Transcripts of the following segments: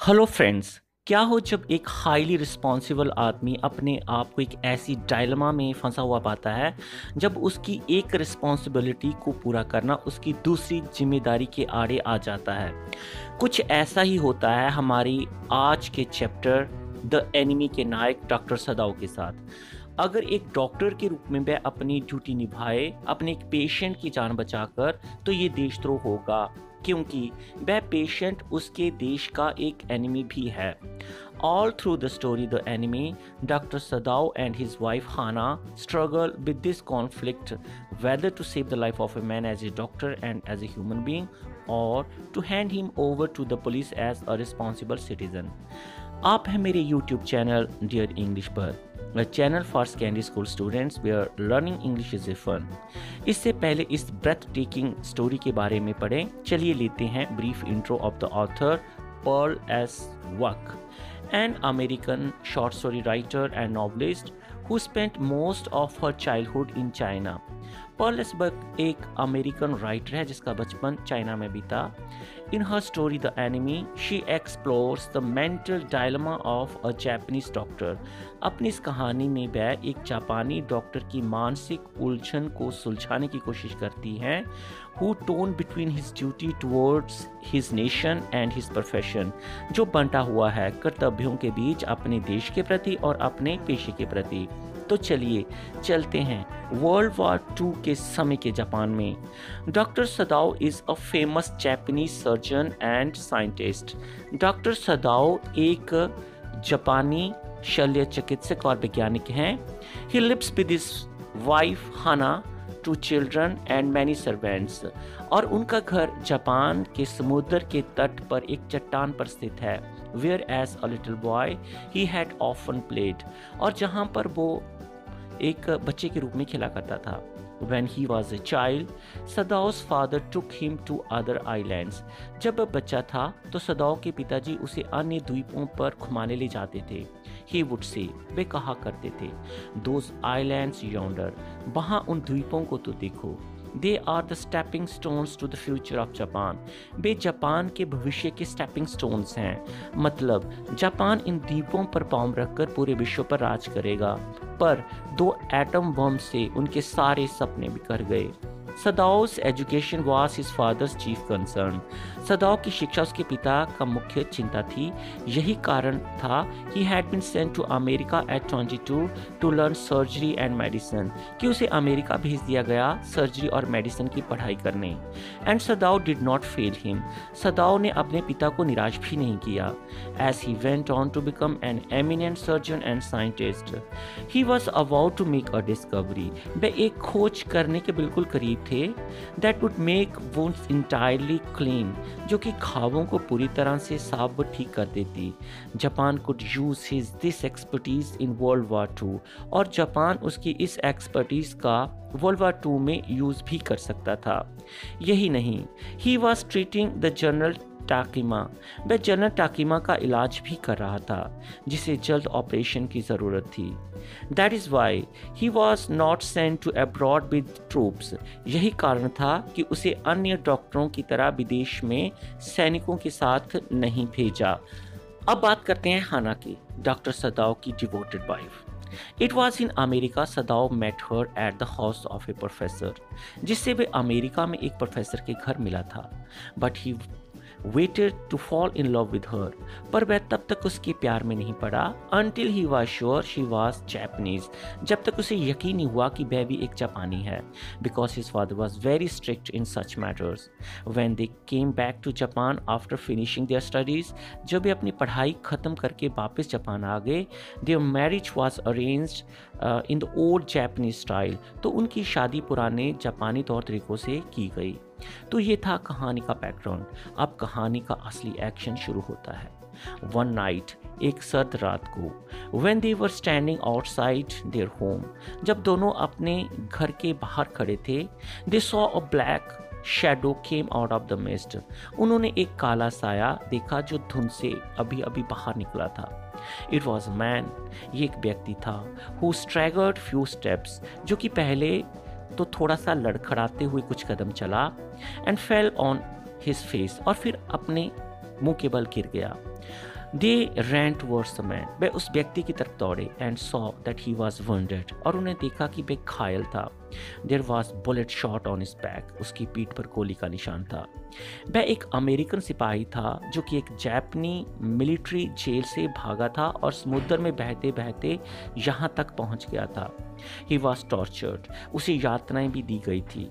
Hello friends. क्या हो जब एक हाईली रिस्पॉन्सिबल आदमी अपने आप को एक ऐसी डायलमा में फंसा हुआ पाता है जब उसकी एक रिस्पॉन्सिबिलिटी को पूरा करना उसकी दूसरी जिम्मेदारी के आड़े आ जाता है। कुछ ऐसा ही होता है हमारी आज के चैप्टर द एनिमी के नायक डॉक्टर सदाओ के साथ। अगर एक डॉक्टर के रूप में वह अपनी ड्यूटी निभाए अपने एक पेशेंट की जान बचाकर, तो ये देशद्रोह होगा, क्योंकि वह पेशेंट उसके देश का एक एनिमी भी है। All through the story, the enemy, Dr. Sadao and his wife Hana struggle with this conflict, whether to save the life of a man as a doctor and as a human being, or to hand him over to the police as a responsible citizen. आप हैं मेरे YouTube channel dear English पर, a channel for secondary school students where learning English is a fun. इससे पहले इस breath taking story के बारे में पढ़ें, चलिए लेते हैं brief intro of the author Pearl S Buck, an American short story writer and novelist who spent most of her childhood in China. Pearl S Buck एक अमेरिकन राइटर है जिसका बचपन चाइना में बीता। In her story The Enemy, she explores the mental dilemma of a Japanese doctor. अपनी इस कहानी में वह एक जापानी डॉक्टर की मानसिक उलझन को सुलझाने की कोशिश करती हैं, who torn between his duty towards his nation and his profession, जो बंटा हुआ है कर्तव्यों के बीच अपने देश के प्रति और अपने पेशे के प्रति। तो चलिए चलते हैं वर्ल्ड वॉर 2 के समय के जापान में। Doctor Sadao is a famous Japanese surgeon and scientist. Doctor Sadao एक जापानी शल्य चिकित्सक और वैज्ञानिक हैं। He lives with his wife Hana, 2 children and many servants. और उनका घर जापान के समुद्र के तट पर एक चट्टान पर स्थित है, where as a little boy he had often played, और जहाँ पर वो एक बच्चे के रूप में खेला करता था। When he was a child, Sadao's father took him to other islands. जब वह बच्चा था तो सदाओ के पिताजी उसे अन्य द्वीपों पर घुमाने ले जाते थे। He would say, वे कहा करते थे, Those islands yonder, वहाँ उन द्वीपों को तो देखो। They are the stepping stones to the future of Japan. Way Japan के भविष्य के स्टेपिंग स्टोन्स हैं। मतलब जापान इन द्वीपों पर पाँव रखकर पूरे विश्व पर राज करेगा। पर 2 एटम बम से उनके सारे सपने बिखर गए। सदाओ's education was his father's chief concern. सदाओ की शिक्षा उसके पिता का मुख्य चिंता थी। यही कारण था he had been sent to America at 22 to learn surgery and medicine, कि उसे अमेरिका भेज दिया गया सर्जरी और मेडिसिन की पढ़ाई करने। And Sadao did not fail him. सदाओ ने अपने पिता को निराश भी नहीं किया। As he went on to become an eminent surgeon and scientist, he was about to make a discovery. वह एक खोज करने के बिल्कुल करीब थे। That would make wounds entirely clean, जो कि घावों को पूरी तरह से साफ व ठीक कर देती। Japan could use his this expertise in World War II, और जापान उसकी इस एक्सपर्टीज का वर्ल्ड वार 2 में यूज भी कर सकता था। यही नहीं, he was treating the General टाकिमा, वह जनरल टाकिमा का इलाज भी कर रहा था जिसे जल्द ऑपरेशन की ज़रूरत थी। That is why he was not sent to abroad with troops. यही कारण था कि उसे अन्य डॉक्टरों की तरह विदेश में सैनिकों के साथ नहीं भेजा। अब बात करते हैं हाना की, डॉक्टर सदाओ की devoted wife. It was in America Sadao met her at the house of a professor, जिससे वे अमेरिका में एक प्रोफेसर के घर मिला था। But he waited to fall in love with her, पर वह तब तक उसके प्यार में नहीं पड़ा until he was sure she was Japanese, जब तक उसे यकीन नहीं हुआ कि वह भी एक जापानी है, because his father was very strict in such matters. When they came back to Japan after finishing their studies, जब वे अपनी पढ़ाई खत्म करके वापस जापान आ गए, their marriage was arranged in the old Japanese style, तो उनकी शादी पुराने जापानी तौर तरीकों से की गई। तो ये था कहानी का बैकग्राउंड। अब कहानी का असली एक्शन शुरू होता है। वन नाइट, एक सर्द रात को, when they were standing outside their home, जब दोनों अपने घर के बाहर खड़े थे, they saw a black shadow came out of the mist. उन्होंने एक काला साया देखा जो धुंध से अभी अभी बाहर निकला था। It was a man, ये एक व्यक्ति था, who staggered few steps, जो कि पहले तो थोड़ा सा लड़खड़ाते हुए कुछ कदम चला, and fell on his face, और फिर अपने मुंह के बल गिर गया। दे ran towards the man. वे उस व्यक्ति की तरफ दौड़े and saw that he was wounded. और उन्हें देखा कि वे घायल था. There was bullet shot on his back. उसकी पीठ पर गोली का निशान था. वह एक अमेरिकन सिपाही था जो कि एक जापानी मिलिट्री जेल से भागा था और समुद्र में बहते बहते यहाँ तक पहुँच गया था. He was tortured. उसे यातनाएं भी दी गई थी.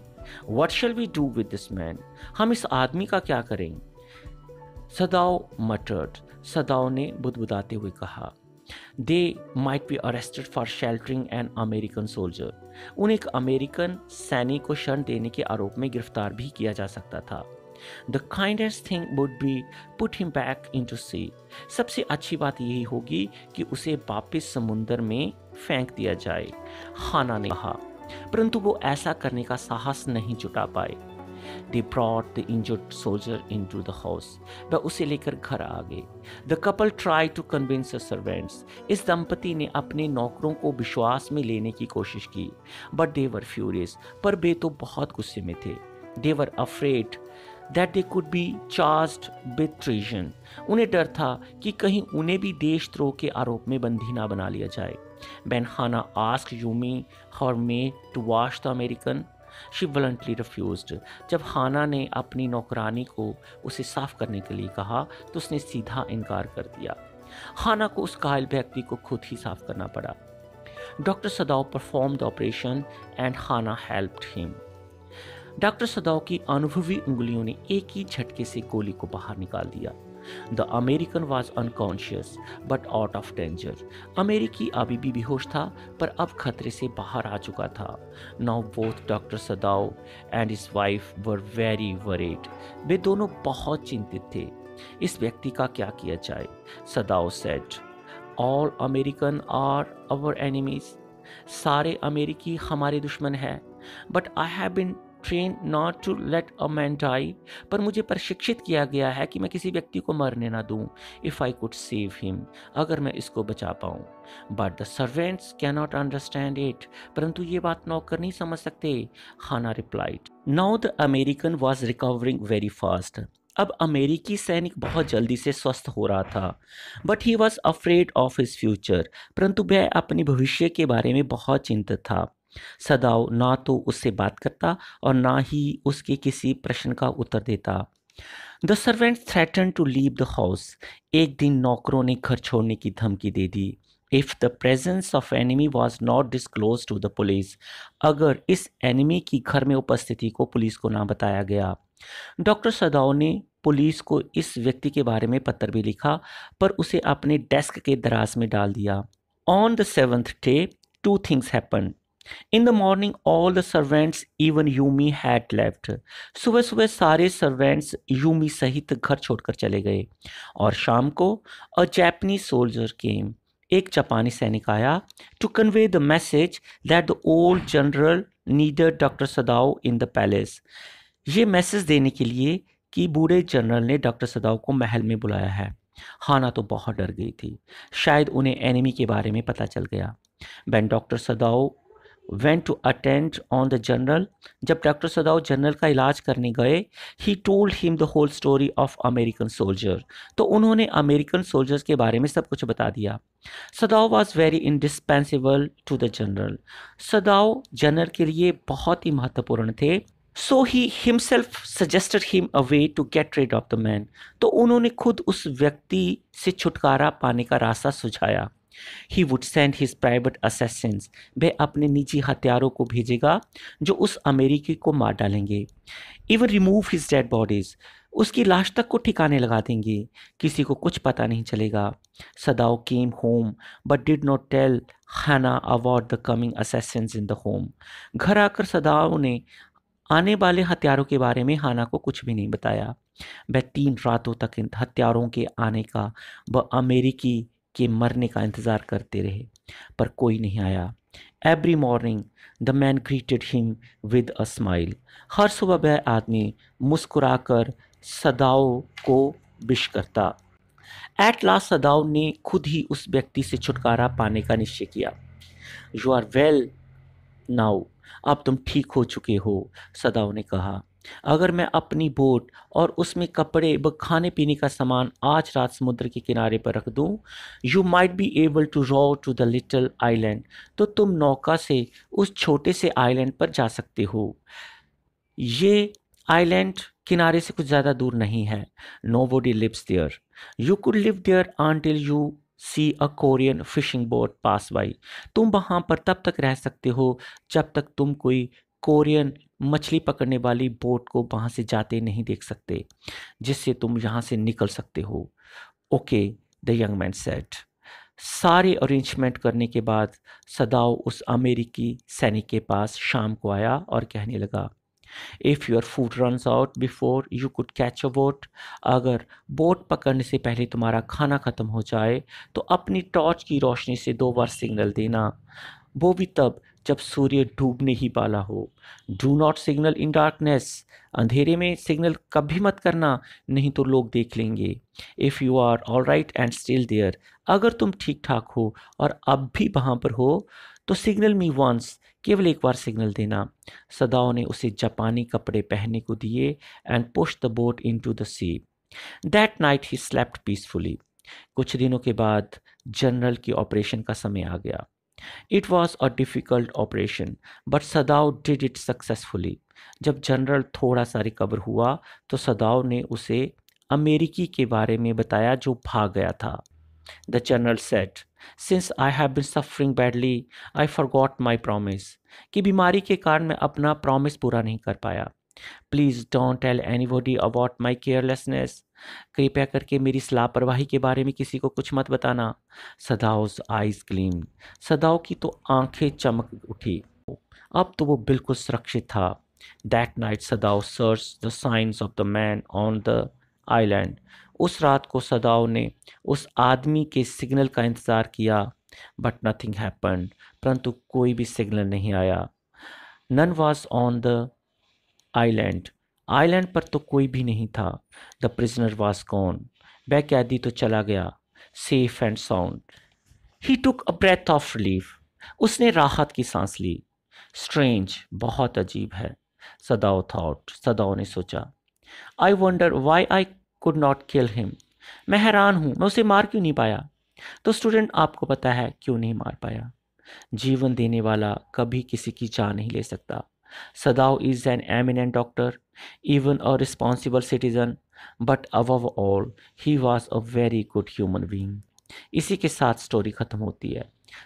What shall we do with this man? हम इस आदमी का क्या करें? सदाओ मटर्ड. सदाओ ने बुदबुदाते हुए कहा. They might be arrested for sheltering an American soldier. उन्हें एक अमेरिकन सैनिक को शरण देने के आरोप में गिरफ्तार भी किया जा सकता था. The kindest thing would be put him back into sea. सबसे अच्छी बात यही होगी कि उसे वापस समुद्र में फेंक दिया जाए, हाना ने कहा. परंतु वो ऐसा करने का साहस नहीं जुटा पाए. They brought the injured soldier into the house. वह उसे लेकर घर आ गए. The couple tried to convince the servants. इस दंपति ने अपने नौकरों को विश्वास में लेने की कोशिश की. But they were furious. पर वे तो बहुत गुस्से में थे. They were afraid that they could be charged with treason. उन्हें डर था कि कहीं उन्हें भी देशद्रोह के आरोप में बंदी ना बना लिया जाए. When Hannah asked Yumi, her maid, to wash the American, she voluntarily refused. जब हाना ने अपनी नौकरानी को उसे साफ करने के लिए कहा तो उसने सीधा इनकार कर दिया. हाना को उस घायल व्यक्ति को खुद ही साफ करना पड़ा. Doctor Sadao perform the operation and Hana helped him. Doctor Sadao की अनुभवी उंगलियों ने एक ही झटके से गोली को बाहर निकाल दिया. The American was unconscious but out of danger. अमेरिकी अभी भी बेहोश था पर अब खतरे से बाहर आ चुका था. Now both doctor Sadao and his wife were very worried. वे दोनों बहुत चिंतित थे. इस व्यक्ति का क्या किया जाए? Sadao said, all American are our enemies. सारे अमेरिकी हमारे दुश्मन हैं. But I have been train not to let a man die. पर मुझे प्रशिक्षित किया गया है कि मैं किसी व्यक्ति को मरने ना दूं. If I could save him, अगर मैं इसको बचा पाऊं. But the servants can not understand it. परंतु ये बात नौकर नहीं समझ सकते. Hana replied. Now the American was recovering very fast. अब अमेरिकी सैनिक बहुत जल्दी से स्वस्थ हो रहा था. But he was afraid of his future. परंतु वह अपने भविष्य के बारे में बहुत चिंतित था. सदाओ ना तो उससे बात करता और ना ही उसके किसी प्रश्न का उत्तर देता. The servant threaten to leave the house. एक दिन नौकरों ने घर छोड़ने की धमकी दे दी. If the presence of enemy was not disclose to the police. अगर इस एनिमी की घर में उपस्थिति को पुलिस को ना बताया गया. डॉक्टर सदाओ ने पुलिस को इस व्यक्ति के बारे में पत्र भी लिखा पर उसे अपने डेस्क के दराज में डाल दिया. On the 7th day, 2 things happened. In the morning, all the servants, even Yumi, had left. सुबह सुबह सारे सर्वेंट्स यूमी सहित घर छोड़कर चले गए. और शाम को a Japanese soldier came. एक जापानी सैनिक आया to convey the message that the old general needed Dr. Sadao in the palace. ये मैसेज देने के लिए कि बूढ़े जनरल ने डॉक्टर सदाओ को महल में बुलाया है. हाना तो बहुत डर गई थी. शायद उन्हें एनिमी के बारे में पता चल गया. When Dr. Sadao went to attend on the general, जब डॉक्टर सदाओ जनरल का इलाज करने गए, he told him the whole story of American soldier. तो उन्होंने अमेरिकन सोल्जर्स के बारे में सब कुछ बता दिया. सदाओ was very indispensable to the general. Sadao general के लिए बहुत ही महत्वपूर्ण थे. So he himself suggested him a way to get rid of the man. तो उन्होंने खुद उस व्यक्ति से छुटकारा पाने का रास्ता सुझाया. He would send his private assassins. वह अपने निजी हत्यारों को भेजेगा जो उस अमेरिकी को मार डालेंगे. Even remove his dead bodies. उसकी लाश तक को ठिकाने लगा देंगे. किसी को कुछ पता नहीं चलेगा. Sadao came home but did not tell Hannah about the coming assassins in the home. घर आकर सदाओ ने आने वाले हत्यारों के बारे में हाना को कुछ भी नहीं बताया. वह 3 रातों तक इन हत्यारों के आने का व अमेरिकी के मरने का इंतज़ार करते रहे पर कोई नहीं आया. Every morning the man greeted him with a smile. हर सुबह वह आदमी मुस्कुराकर सदाओ को विश करता. एट लास्ट सदाओ ने खुद ही उस व्यक्ति से छुटकारा पाने का निश्चय किया. You are well now. अब तुम ठीक हो चुके हो, सदाओ ने कहा. अगर मैं अपनी बोट और उसमें कपड़े व खाने पीने का सामान आज रात समुद्र के किनारे पर रख दूं, you might be able to row to the little island, तो तुम नौका से उस छोटे से आइलैंड पर जा सकते हो। ये आइलैंड किनारे से कुछ ज़्यादा दूर नहीं है। Nobody lives there. You could live there until you see a Korean fishing boat pass by. तुम वहाँ पर तब तक रह सकते हो जब तक तुम कोई कोरियन मछली पकड़ने वाली बोट को वहाँ से जाते नहीं देख सकते, जिससे तुम यहाँ से निकल सकते हो। Okay, the young man said. सारे अरेंजमेंट करने के बाद सदाओ उस अमेरिकी सैनिक के पास शाम को आया और कहने लगा, if your food runs out before you could catch a boat, अगर बोट पकड़ने से पहले तुम्हारा खाना ख़त्म हो जाए तो अपनी टॉर्च की रोशनी से 2 बार सिग्नल देना, वो भी तब जब सूर्य डूबने ही वाला हो। Do not signal in darkness, अंधेरे में सिग्नल कभी मत करना, नहीं तो लोग देख लेंगे। If you are all right and still there, अगर तुम ठीक ठाक हो और अब भी वहाँ पर हो तो सिग्नल मी वंस, केवल एक बार सिग्नल देना। सदाओ ने उसे जापानी कपड़े पहनने को दिए and push the boat into the sea. That night he slept peacefully. कुछ दिनों के बाद जनरल की ऑपरेशन का समय आ गया। It was a difficult operation but Sadao did it successfully. जब जनरल थोड़ा सा रिकवर हुआ तो सदाओ ने उसे अमेरिकी के बारे में बताया जो भाग गया था। The general said, since I have been suffering badly, I forgot my promise. कि बीमारी के कारण मैं अपना प्रॉमिस पूरा नहीं कर पाया। Please don't tell anybody about my carelessness. कृपया करके मेरी इस लापरवाही के बारे में किसी को कुछ मत बताना। सदाओ's eyes gleamed. सदाओ की तो आंखें चमक उठी। अब तो वो बिल्कुल सुरक्षित था। That night Sadao searched the signs of the man on the island. उस रात को सदाओ ने उस आदमी के सिग्नल का इंतज़ार किया, बट नथिंग हैपेंड, परंतु कोई भी सिग्नल नहीं आया। None was on the island, island पर तो कोई भी नहीं था। द प्रिजनर वॉज गॉन, वह कैदी तो चला गया, safe and sound. He took a breath of relief, उसने राहत की सांस ली। स्ट्रेंज, बहुत अजीब है, सदाओ थॉट, सदाओ ने सोचा। I wonder why I could not kill him, मैं हैरान हूँ मैं उसे मार क्यों नहीं पाया। तो स्टूडेंट, आपको पता है क्यों नहीं मार पाया? जीवन देने वाला कभी किसी की जान नहीं ले सकता। Sadao is an eminent doctor, even a responsible citizen, but above all he was a very good human being. इसी के साथ स्टोरी खत्म होती है।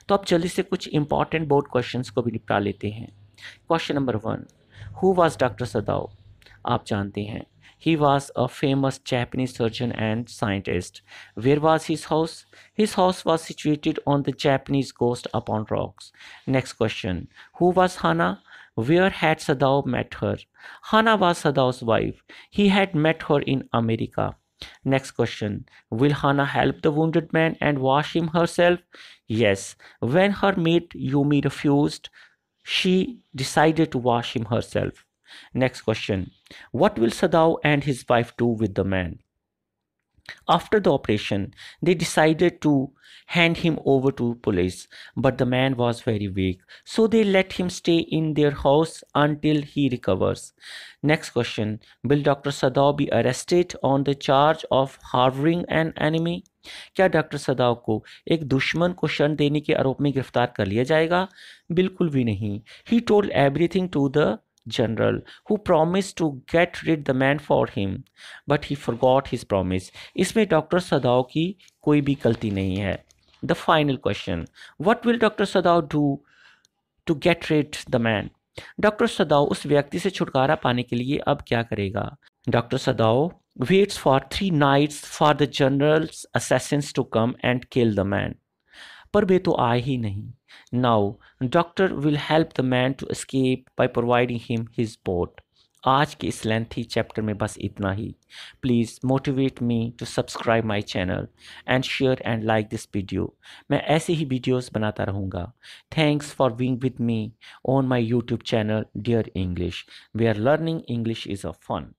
तो अब जल्दी से कुछ इंपॉर्टेंट बोर्ड क्वेश्चंस को भी निपटा लेते हैं। Question number 1, who was doctor सदाओ? आप जानते हैं, he was a famous Japanese surgeon and scientist. Where was his house? His house was situated on the Japanese coast upon rocks. Next question, who was Hana? Where had Sadao met her? Hana was Sadao's wife. He had met her in America. Next question, will Hana help the wounded man and wash him herself? Yes. When her maid Yumi refused, she decided to wash him herself. Next question, what will Sadao and his wife do with the man? After the operation, they decided to hand him over to police, but the man was very weak, so they let him stay in their house until he recovers. Next question, will Dr. Sadao be arrested on the charge of harboring an enemy? क्या doctor सदाव को एक दुश्मन को शरण देने के आरोप में गिरफ्तार कर लिया जाएगा? बिल्कुल भी नहीं। He told everything to the general, who promised to get rid the man for him, but he forgot his promise. इसमें डॉक्टर सदाओ की कोई भी गलती नहीं है। The final question, what will Dr. Sadao do to get rid the man? Doctor सदाओ उस व्यक्ति से छुटकारा पाने के लिए अब क्या करेगा? Doctor Sadao waits for 3 nights for the general's assassins to come and kill the man. पर वे तो आए ही नहीं। Now, doctor will help the man to escape by providing him his boat. आज के इस लेंथी चैप्टर में बस इतना ही। Please motivate me to subscribe my channel and share and like this video. मैं ऐसे ही वीडियोस बनाता रहूँगा। Thanks for being with me on my YouTube channel dear English, where learning English is a fun.